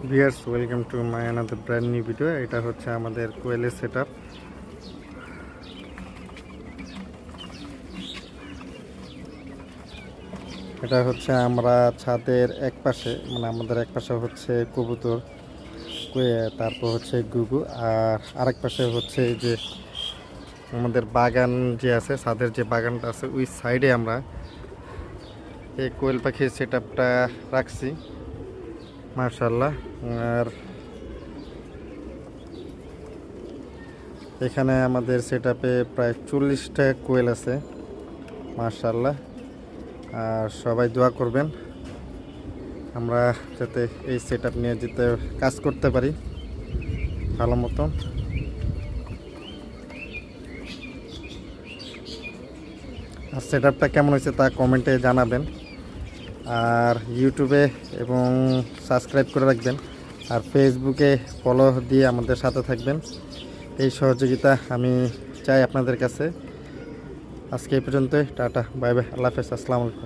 Viewers, welcome to my another brand new video. এটা হচ্ছে আমাদের কোয়েলের সেটআপ। এটা হচ্ছে আমরা ছাদের এক পাশে, মানে আমাদের এক পাশে হচ্ছে কবুতর, তারপর হচ্ছে গুগু, আর আরেক পাশে হচ্ছে যে আমাদের বাগান যে আছে, ছাদের যে বাগানটা আছে ওই সাইডে আমরা এই কোয়েল পাখির সেটআপটা রাখছি মাশাআল্লাহ। আর এখানে আমাদের সেটআপে প্রায় 40টা কোয়েল আছে মাশাআল্লাহ। আর সবাই দোয়া করবেন আমরা যাতে এই সেটআপ নিয়ে যেতে কাজ করতে পারি ভালো মতো। আর সেটআপটা কেমন হয়েছে তা কমেন্টে জানাবেন, আর ইউটিউবে এবং সাবস্ক্রাইব করে রাখবেন, আর ফেসবুকে ফলো দিয়ে আমাদের সাথে থাকবেন। এই সহযোগিতা আমি চাই আপনাদের কাছে। আজকে এই পর্যন্তই, টাটা, বাই বাই, আল্লাহ হাফেজ, আসসালামু আলাইকুম।